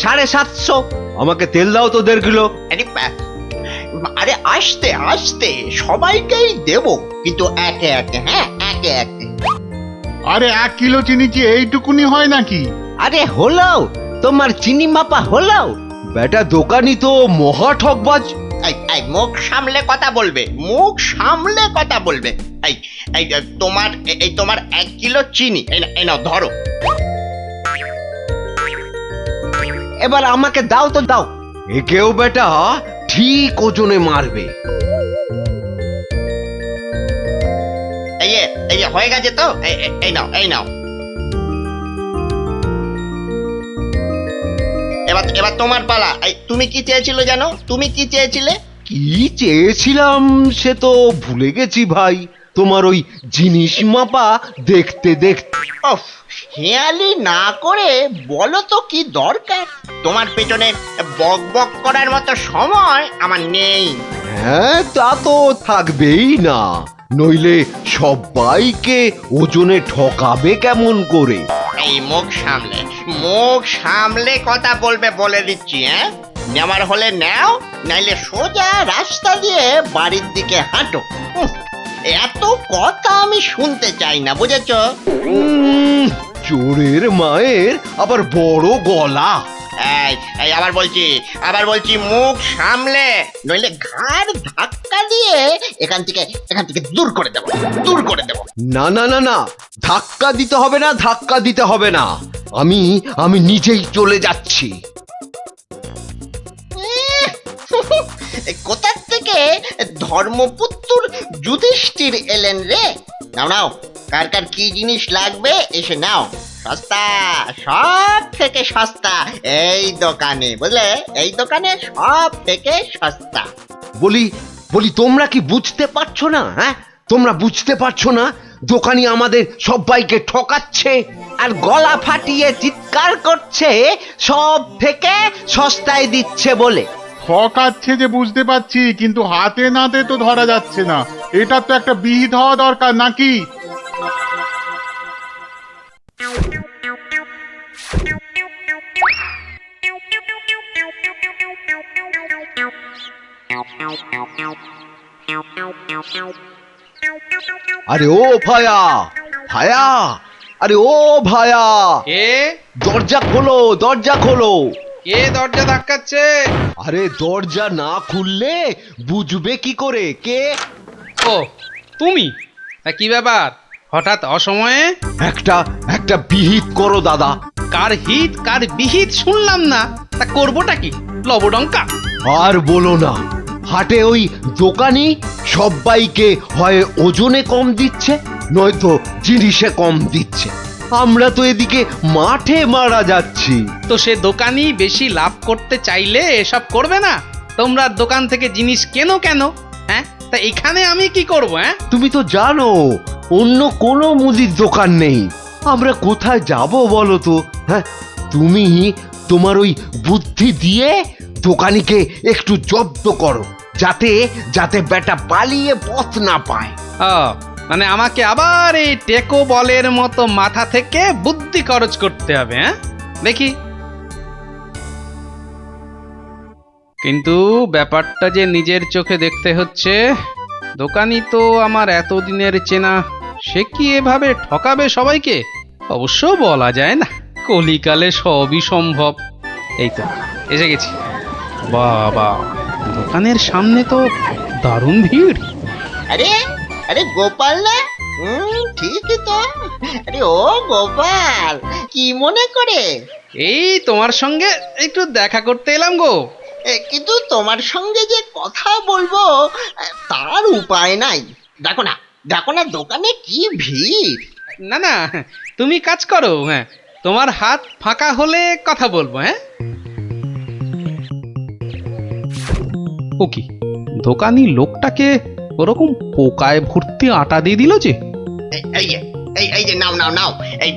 750। আমাকে তেল দাও তো 1.5 কিলো। আরে আস্তে আস্তে সবাইকেই দেব, কিন্তু একে একে, হ্যাঁ একে একে। আরে 1 কিলো চিনি কি এইটুকুনি হয় নাকি? আরে হলো, তোমার চিনি মাপা হলো। বেটা দোকানি তো মহা ঠকবাজ। এই মুখ সামলে কথা বলবে, মুখ সামলে কথা বলবে। এই এই তোমার 1 কিলো চিনি, এই নাও ধরো। এবার আমাকে দাও তো দাও। একেও বেটা ঠিক ওজনে মারবে। এই হয়ে গেছে তো, এই নাও এই নাও। এবার তোমার পালা। তুমি কি চেয়েছিলে জানো? তুমি কি চেয়েছিলে? কি চেয়েছিলাম সে তো ভুলে গেছি ভাই। তোমার ওই জিনিস মাপা দেখতে দেখতে। ওফ, হেয়ালি না করে বলো তো কি দরকার? তোমার পেছনে বক বক করার মতো সময় আমার নেই। হ্যাঁ, তা তো থাকবেই না, নইলে সবাইকে ওজনে ঠকাবে কেমন করে? এই মুখ সামলে কথা বলবে বলে দিচ্ছি। হ্যাঁ, নেওয়ার হলে নাও, নাইলে সোজা রাস্তা দিয়ে বাড়ির দিকে হাঁটো। এত কথা আমি শুনতে চাই না, বুঝেছো? চোরের মায়ের আবার বড় গলা। এই আবার বলছি মুখ সামলে, নইলে ঘাড় ধাক্কা দিয়ে এখান থেকে দূর করে দেবো। না না না না, ধাক্কা দিতে হবে না, ধাক্কা দিতে হবে না। আমি নিজেই চলে যাচ্ছি। কোথার থেকে ধর্মপুত্র যুধিষ্ঠির এলেন রে? নাও কার কার কি জিনিস লাগবে এসে নাও। সস্তা, সব থেকে সস্তা এই দোকানে, বুঝলে? এই দোকানে সব থেকে সস্তা। বলি তোমরা কি বুঝতে পারছো না? হ্যাঁ, তোমরা বুঝতে পারছো না দোকানি আমাদের সবাইকে ঠকাচ্ছে আর গলা ফাটিয়ে চিৎকার করছে সব থেকে সস্তায় দিচ্ছে বলে। ঠকাচ্ছে যে বুঝতে পারছি, কিন্তু হাতে নাতে তো ধরা যাচ্ছে না। এটা তো একটা বিহিত হওয়া দরকার নাকি? আরে ও ভায়া, আরে ও ভায়া, কে দরজা খোলো, দরজা খোলো। কে দরজা ধাক্কাচ্ছে? আরে দরজা না খুললে বুঝবে কি করে কে? ও তুমি? তা কি ব্যাপার হঠাৎ অসময়ে? একটা বিহিত করো দাদা। কার হিত কার বিহিত শুনলাম না, তা করবোটা কি? লবডঙ্কা? আর বলো না, হাটে ওই দোকানি সবাইকে হয় ওজনে কম দিচ্ছে, নয়তো জিনিসে কম দিচ্ছে। আমরা তো এদিকে মাঠে মারা যাচ্ছি। তো সে দোকানি বেশি লাভ করতে চাইলে এসব করবে না? তোমরা দোকান থেকে জিনিস কেন? হ্যাঁ, তা এখানে আমি কি করব? হ্যাঁ, তুমি তো জানো অন্য কোনো মুদির দোকান নেই। আমরা কোথায় যাব বলো তো? হ্যাঁ, তুমি তোমার ওই বুদ্ধি দিয়ে দোকানিকে একটু জব্দ করো, যাতে বেটা পালিয়ে পথ না পায়। ও মানে আমাকে আবার এই টেকো বলের মতো মাথা থেকে বুদ্ধি খরচ করতে হবে? হ্যাঁ, দেখি। কিন্তু ব্যাপারটা যে নিজের চোখে দেখতে হচ্ছে। দোকানি তো আমার এতদিনের চেনা, সে কি এভাবে ঠকাবে সবাইকে? অবশ্য বলা যায় না, কলিকালে সবই সম্ভব। এই তো এসে গেছি। বাবা, দোকানের সামনে তো দারুণ ভিড়। আরে গোপাল না? ঠিকই তো। আরে ও গোপাল, কি মনে করে? এই তোমার সঙ্গে একটু দেখা করতে এলাম গো। কিন্তু তোমার সঙ্গে যে কথা বলবো তার উপায় নাই। দেখো না দোকানে কি ভিড়। না তুমি কাজ করো। হ্যাঁ, তোমার হাত ফাঁকা হলে কথা বলবো। হ্যাঁ, ও কি দোকানি লোকটাকে ওরকম পোকায় ভর্তি আটা দিয়ে দিল যে? এই যে নাও। এই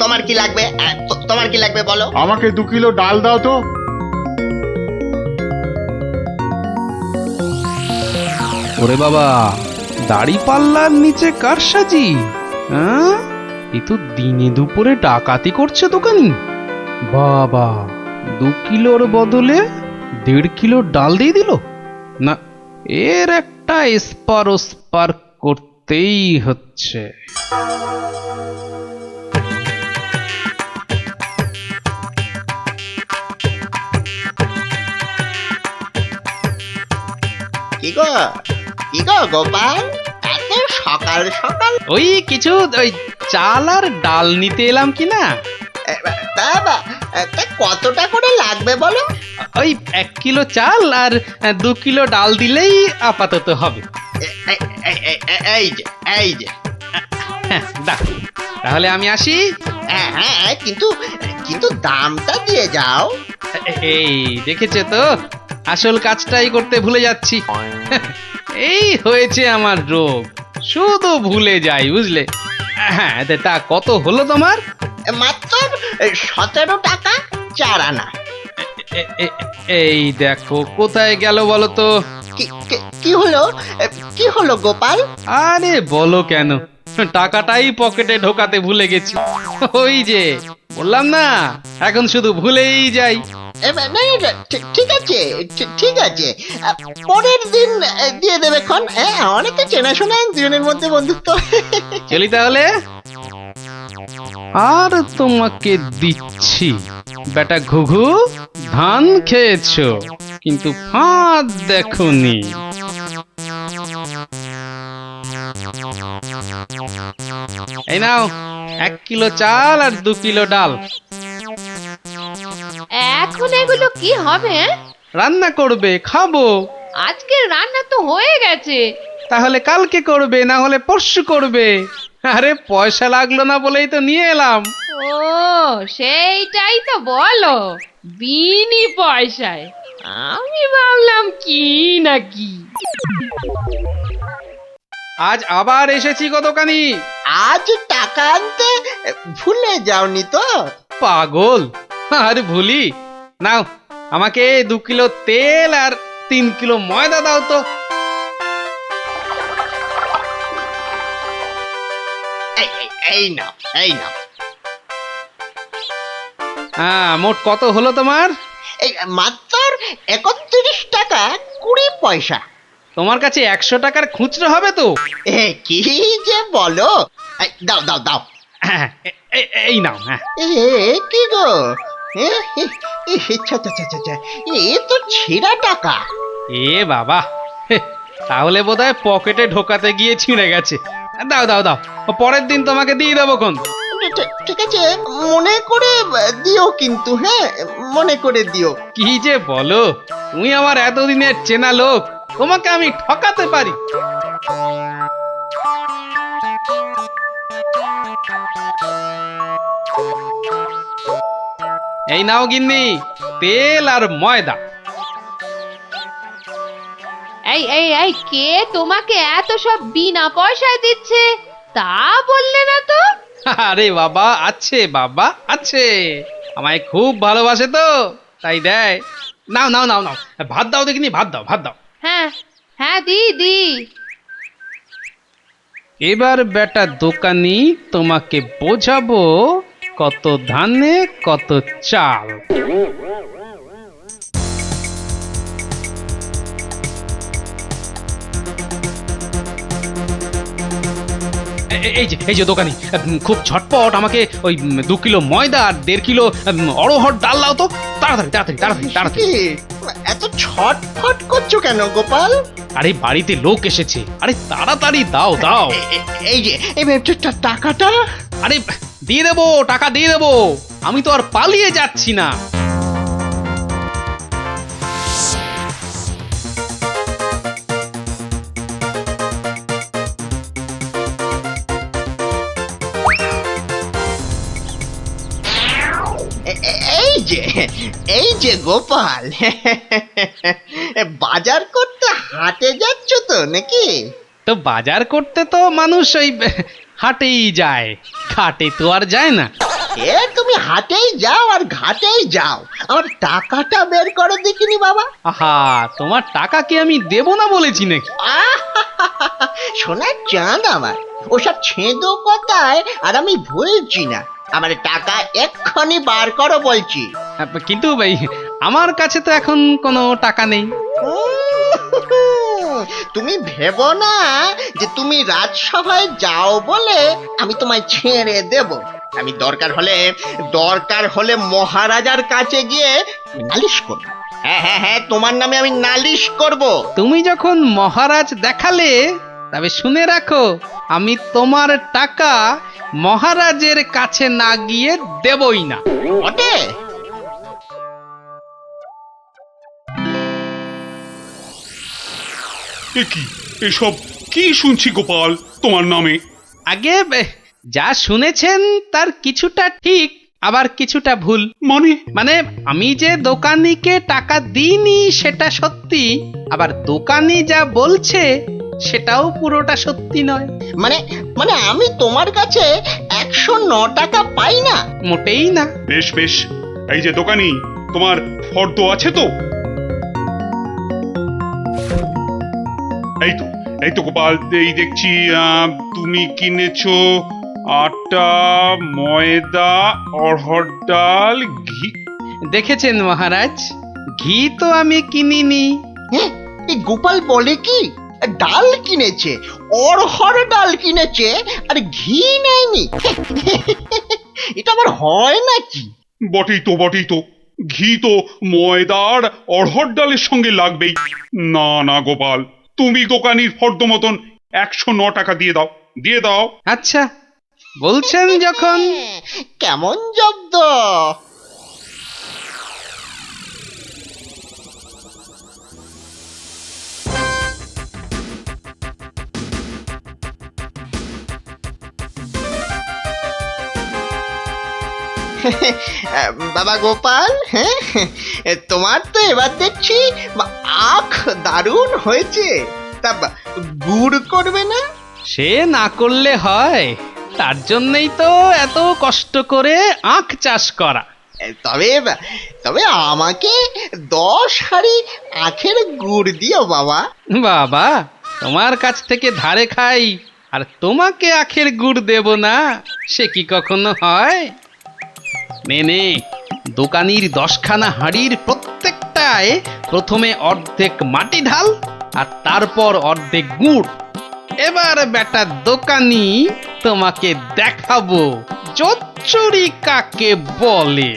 তোমার কি লাগবে? তোমার কি লাগবে বলো? আমাকে 2 কিলো ডাল দাও তো। ওরে বাবা, দাড়ি পাল্লার নিচে কারসাজি। হ্যাঁ, এ তো দিনে দুপুরে ডাকাতি করছে দোকানি। বাবা, 2 কিলোর বদলে 1.5 কিলো ডাল দিয়ে দিল। না, এর একটা এসপার ওসপার করতেই হচ্ছে। কি গো গোপাল, এত সকাল সকাল? ওই কিছু ওই চাল আর ডাল নিতে এলাম কি না। তা কতটা করে লাগবে বলো? ওই 1 কিলো চাল আর 2 কিলো ডাল দিলেই আপাতত হবে। এই যে হ্যাঁ, দাও। তাহলে আমি আসি। হ্যাঁ, কিন্তু দামটা দিয়ে যাও। এই দেখেছে তো, আসল কাজটাই করতে ভুলে যাচ্ছি। এই হয়েছে আমার রোগ, শুধু ভুলে যাই, বুঝলে। হ্যাঁ, তা কত হলো তোমার? মাত্র 17 টাকা 4 আনা। এই দেখো, কোথায় গেল বলো তো? কি হলো গোপাল? আরে বলো কেন, টাকাটাই পকেটে ঢোকাতে ভুলে গেছি। ওই যে বললাম না, এখন শুধু ভুলেই যাই। ঠিক আছে, পরের দিন দিয়ে দেবে খন। অনেক তো চেনাশোনা দুজনের মধ্যে বন্ধুত্ব। চলি তাহলে। আর তোমাকে দিচ্ছি, বেটা ঘুঘু, ধান খেয়েছো কিন্তু ফাঁদ দেখোনি। এই নাও 1 কিলো চাল আর 2 কিলো ডাল। এখন এগুলো কি হবে? রান্না করবে, খাবো। আজকের রান্না তো হয়ে গেছে। তাহলে কালকে করবে, না হলে পরশু করবে। আরে পয়সা লাগলো না বলেই তো নিয়ে এলাম। ও, সেইটাই তো বলো, বিনি পয়সায়। আমি ভাবলাম কি নাকি। আজ আবার এসেছি গো দোকানি। আজ টাকা আনতে ভুলে যাওনি তো? পাগল, আরে ভুলি। নাও, আমাকে 2 কিলো তেল আর 3 কিলো ময়দা দাও তো। এই নাও। হ্যাঁ, মোট কত হলো তোমার? এই মাত্র 31 টাকা 20 পয়সা। তোমার কাছে 100 টাকার খুচরো হবে তো? কি যে বলো! দাও। হ্যাঁ, এই নাও। হ্যাঁ, কি গো, এ তো ছেঁড়া টাকা। এ বাবা, তাহলে বোধহয় পকেটে ঢোকাতে গিয়ে ছিঁড়ে গেছে। দাও, পরের দিন তোমাকে দিয়ে দেবো খন। ঠিক আছে, মনে করে দিও কিন্তু। হ্যাঁ, মনে করে দিও। কি যে বলো, তুমি আমার এতদিনের চেনা লোক, তোমাকে আমি ঠকাতে পারি? এই নাও গিন্নি, তেল আর ময়দা। এই কে তোমাকে এত সব বিনা পয়সায় দিচ্ছে তা বললে না তো? আরে বাবা, আছে, আমায় খুব ভালোবাসে তো, তাই দেয়। নাও, ভাত দাও দেখিনি, ভাত দাও। হ্যাঁ, দি। এবার বেটা দোকানি, তোমাকে বোঝাবো কত ধানে কত চাল। এই যে দোকানি, খুব ঝটপট আমাকে ওই 2 কিলো ময়দা আর 1.5 কিলো অড়হর ডাল দাও তো, তাড়াতাড়ি। কি, এত ছটফট করছো কেন গোপাল? আরে বাড়িতে লোক এসেছে, আরে তাড়াতাড়ি দাও। এই যে টাকাটা। আরে দিয়ে দেবো, টাকা দিয়ে দেবো, আমি তো আর পালিয়ে যাচ্ছি না। এই যে গোপাল, বাজার করতে হাটে যাচ্ছ তো নাকি? তো বাজার করতে তো মানুষ ওই হাটেই যায়, ঘাটে তো আর যায় না। তুমি হাটেই যাও আর ঘাটেই যাও, আমার টাকাটা বের করো দেখিনি বাবা। আহা, তোমার টাকা কি আমি দেব না বলেছি নাকি? সোনার চাঁদ আমার, ওসব ছেঁদো কথায় আর আমি ভুলছি না। আমার টাকা এক্ষুনি বার করো বলছি। কিন্তু ভাই আমার কাছে তো এখন কোনো টাকা নেই। তুমি ভেবো না যে তুমি রাজসভায় যাও বলে আমি তোমায় ছেড়ে দেব। আমি দরকার হলে মহারাজার কাছে গিয়ে নালিশ করব। হ্যাঁ হ্যাঁ হ্যাঁ, তোমার নামে আমি নালিশ করব। তুমি যখন মহারাজ দেখালে, তবে শুনে রাখো, আমি তোমার টাকা মহারাজের কাছে না গিয়ে দেবই না। বটে? এ কি এসব কি শুনছি গোপাল তোমার নামে? আগে যা শুনেছেন তার কিছুটা ঠিক, আবার কিছুটা ভুল। মানে আমি যে দোকানিকে টাকা দিইনি সেটা সত্যি, আবার দোকানি যা বলছে সেটাও পুরোটা সত্যি নয়। মানে আমি তোমার কাছে 109 টাকা পাই না? মোটেই না। বেশ বেশ, এই যে দোকানি, তোমার ফর্দ আছে তো? এই তো গোপাল, এই দেখছি তুমি কিনেছো আটা, ময়দা, অড়হর ডাল, ঘি। দেখেছেন মহারাজ, ঘি তো আমি কিনিনি। হ্যাঁ, এই গোপাল বলে কি ডাল কিনেছে, অড়হর ডাল কিনেছে, আর ঘি নেয়নি? এটা আবার হয় নাকি? বটেই তো, ঘি তো ময়দার অড়হর ডালের সঙ্গে লাগবেই। না না গোপাল, তুমি দোকানির ফর্দ মতন 109 টাকা দিয়ে দাও। আচ্ছা, বলছেন যখন। কেমন জব্দ? বাবা গোপাল, হ্যাঁ, তোমার তো এবার দেখছি আখ দারুণ হয়েছে। তা গুড় করবে না? সে না করলে হয়, তার জন্যই তো এত কষ্ট করে আখ চাষ করা। তবে আমাকে 10 হাঁড়ি আখের গুড় দিও বাবা। বাবা, তোমার কাছ থেকে ধারে খাই আর তোমাকে আখের গুড় দেব না, সে কি কখনো হয়? নে, দোকানির 10খানা হাঁড়ির প্রত্যেকটায় প্রথমে অর্ধেক মাটি ঢাল আর তারপর অর্ধেক গুড়। এবার বেটা দোকানি, তোমাকে দেখাবো জোচ্চুরি কাকে বলে।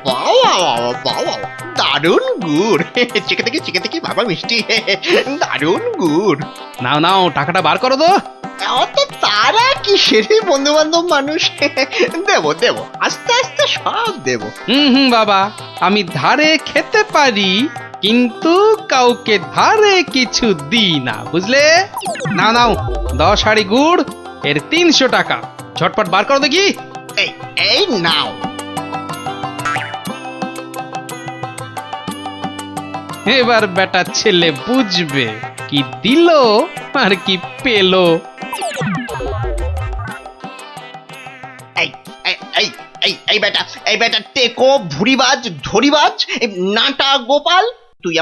বাবা, দারুণ গুড়। চিকে থেকে বাবা মিষ্টি, দারুণ গুড়। নাও টাকাটা বার করো তো। অত তারা কি সেরে বন্ধু বান্ধব মানুষ, দেব আস্তে আস্তে সব দেব। বাবা, আমি ধারে খেতে পারি, কিন্তু কাউকে ধারে কিছু দিই না, বুঝলে? নাও 10 হাঁড়ি গুড়, এর 300 টাকা। ঝটপট বার করো দেখি। এই নাও। এবার বেটা ছেলে বুঝবে কি দিল আর কি পেলো। এই বেটা টেকো, ভুরিবাজ, ধরিবাজ, নাটা গোপাল, তুই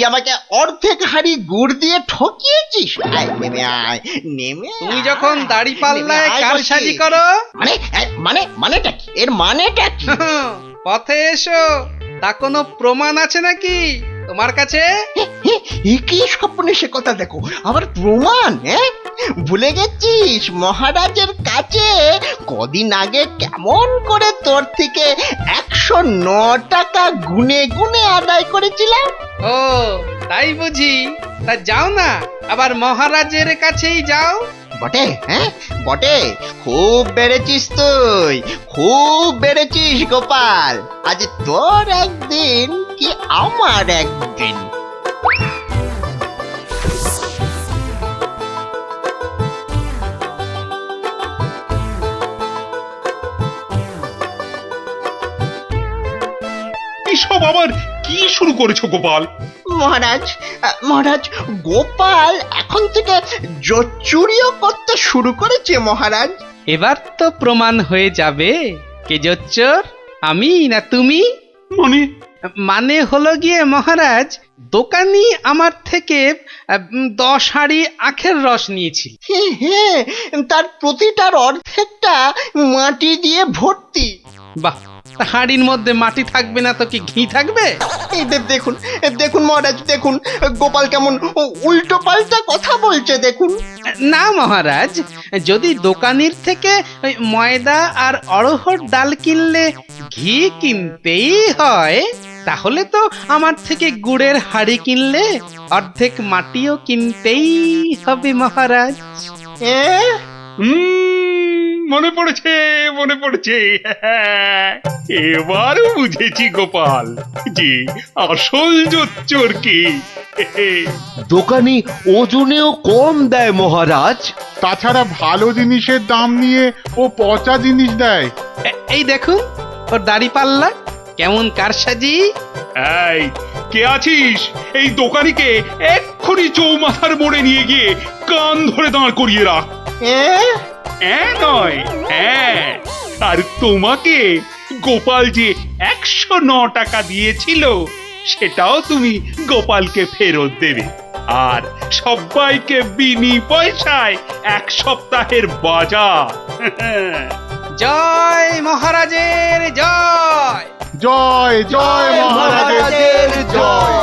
আমাকে অর্ধেক হাঁড়ি গুড় দিয়ে ঠকিয়েছিস। নেমে তুমি যখন দাড়ি পাল্লায় কারসাজি করো, মানেটা কি? এর মানেটা কি? পথে এসো, তা কোনো প্রমাণ আছে নাকি তোমার কাছে? কি স্বপ্নে সে কথা দেখো, আবার প্রমাণ? ভুলে গেছিস মহারাজের কাছে কদিন আগে কেমন করে তোর থেকে 109 টাকা গুনে গুনে আদায় করেছিলাম? ও তাই বুঝি? তা যাও না, আবার মহারাজের কাছেই যাও। বটে, খুব বেড়েছিস তুই, খুব বেড়েছিস গোপাল। আজ তোর একদিন কি আমার একদিন। এসব আবার কি শুরু করেছো গোপাল? মহারাজ, গোপাল এখন থেকে জোচ্চুরিও করতে শুরু করেছে মহারাজ। এবার তো প্রমাণ হয়ে যাবে কে জোচ্চোর, আমি না তুমি। মানে হলো গিয়ে মহারাজ, দোকানি আমার থেকে 10 হাঁড়ি আখের রস নিয়েছিল। হ্যাঁ, তার প্রতিটার অর্ধেকটা মাটি দিয়ে ভর্তি। বাহ, তা হাঁড়ির মধ্যে মাটি থাকবে না তো কি ঘি থাকবে? এই দেখুন, দেখুন মহারাজ, দেখুন গোপাল কেমন উল্টো পাল্টা কথা বলছে দেখুন। না মহারাজ, যদি দোকানির থেকে ওই ময়দা আর অড়হর ডাল কিনলে ঘি কিনতেই হয়, তাহলে তো আমার থেকে গুড়ের হাঁড়ি কিনলে অর্ধেক মাটিও কিনতেই হবে মহারাজ। মনে পড়েছে, মনে পড়েছে। এবার বুঝেছি গোপাল যে আসল জোচ্চোর কি। দোকানি ওজনেও কম দেয় মহারাজ। তাছাড়া ভালো জিনিসের দাম নিয়ে ও পচা জিনিস দেয়। এই দেখুন ওর দাড়ি পাল্লা কেমন কারসাজি। এই কে আছিস? এই দোকানিকে এক্ষুনি চৌমাথার মোড়ে নিয়ে গিয়ে কান ধরে দাঁড় করিয়ে রাখ। নয়, হ্যাঁ। আর তোমাকে গোপাল যে 109 টাকা দিয়েছিল সেটাও তুমি গোপালকে ফেরত দেবে। আর সবাইকে বিনি পয়সায় 1 সপ্তাহের বাজার। জয় মহারাজের জয়। জয় জয় মহারাজের জয়।